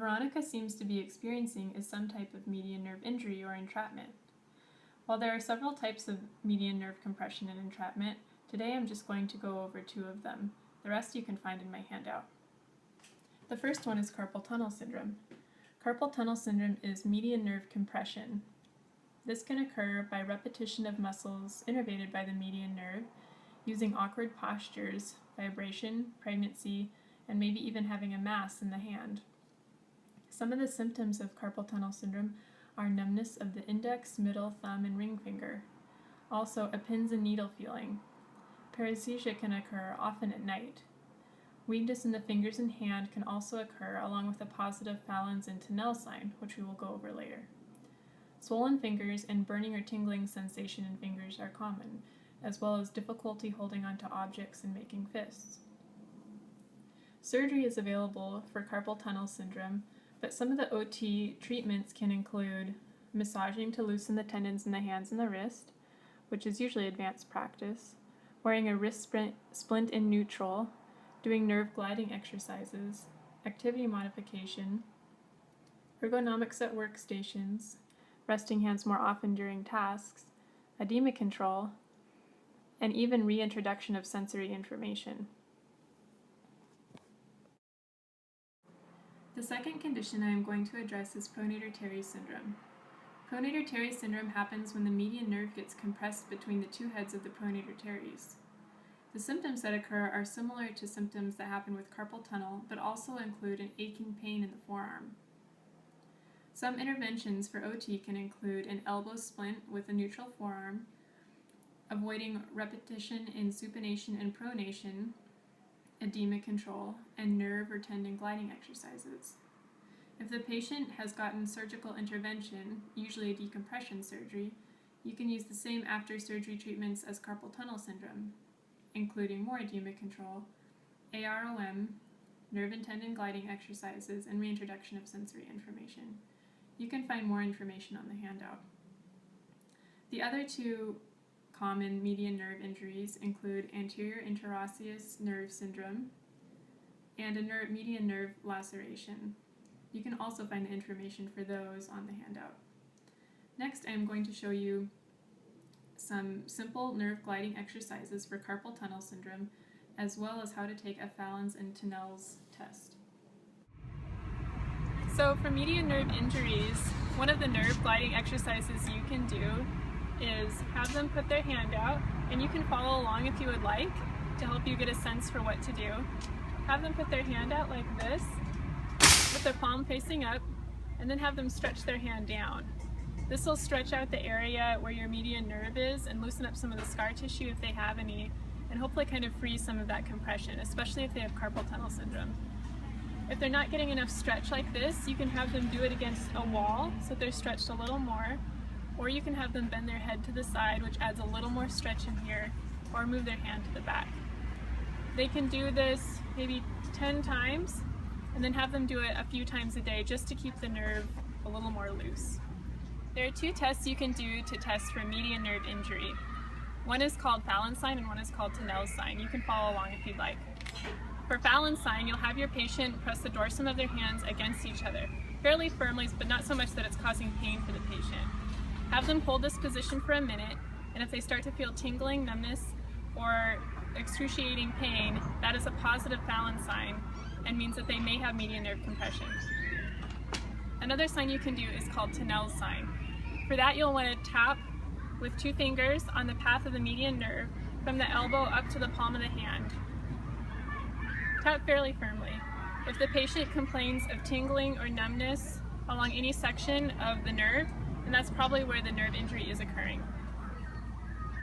Veronica seems to be experiencing is some type of median nerve injury or entrapment. While there are several types of median nerve compression and entrapment, today I'm just going to go over two of them. The rest you can find in my handout. The first one is carpal tunnel syndrome. Carpal tunnel syndrome is median nerve compression. This can occur by repetition of muscles innervated by the median nerve, using awkward postures, vibration, pregnancy, and maybe even having a mass in the hand. Some of the symptoms of carpal tunnel syndrome are numbness of the index, middle, thumb, and ring finger. Also, a pins and needle feeling. Paresthesia can occur often at night. Weakness in the fingers and hand can also occur, along with a positive Fallon's and Tinel sign, which we will go over later. Swollen fingers and burning or tingling sensation in fingers are common, as well as difficulty holding onto objects and making fists. Surgery is available for carpal tunnel syndrome, but some of the OT treatments can include massaging to loosen the tendons in the hands and the wrist, which is usually advanced practice, wearing a wrist splint in neutral, doing nerve gliding exercises, activity modification, ergonomics at workstations, resting hands more often during tasks, edema control, and even reintroduction of sensory information. The second condition I am going to address is Pronator-Terry syndrome. Pronator-Terry syndrome happens when the median nerve gets compressed between the two heads of the pronator teres. The symptoms that occur are similar to symptoms that happen with carpal tunnel, but also include an aching pain in the forearm. Some interventions for OT can include an elbow splint with a neutral forearm, avoiding repetition in supination and pronation, edema control, and nerve or tendon gliding exercises. If the patient has gotten surgical intervention, usually a decompression surgery, you can use the same after-surgery treatments as carpal tunnel syndrome, including more edema control, AROM, nerve and tendon gliding exercises, and reintroduction of sensory information. You can find more information on the handout. The other two common median nerve injuries include anterior interosseous nerve syndrome and a median nerve laceration. You can also find the information for those on the handout. Next, I am going to show you some simple nerve gliding exercises for carpal tunnel syndrome, as well as how to take a Fallon's and Tinel's test. So for median nerve injuries, one of the nerve gliding exercises you can do is have them put their hand out, and you can follow along if you would like to help you get a sense for what to do. Have them put their hand out like this, with their palm facing up, and then have them stretch their hand down. This will stretch out the area where your median nerve is and loosen up some of the scar tissue if they have any, and hopefully kind of free some of that compression, especially if they have carpal tunnel syndrome. If they're not getting enough stretch like this, you can have them do it against a wall so they're stretched a little more, or you can have them bend their head to the side, which adds a little more stretch in here, or move their hand to the back. They can do this maybe 10 times, and then have them do it a few times a day just to keep the nerve a little more loose. There are two tests you can do to test for median nerve injury. One is called Fallon's sign and one is called Tinel's sign. You can follow along if you'd like. For Fallon's sign, you'll have your patient press the dorsum of their hands against each other, fairly firmly, but not so much that it's causing pain for the patient. Have them hold this position for a minute, and if they start to feel tingling, numbness, or excruciating pain, that is a positive Fallon's sign and means that they may have median nerve compression. Another sign you can do is called Tinel's sign. For that, you'll want to tap with two fingers on the path of the median nerve from the elbow up to the palm of the hand. Tap fairly firmly. If the patient complains of tingling or numbness along any section of the nerve, then that's probably where the nerve injury is occurring.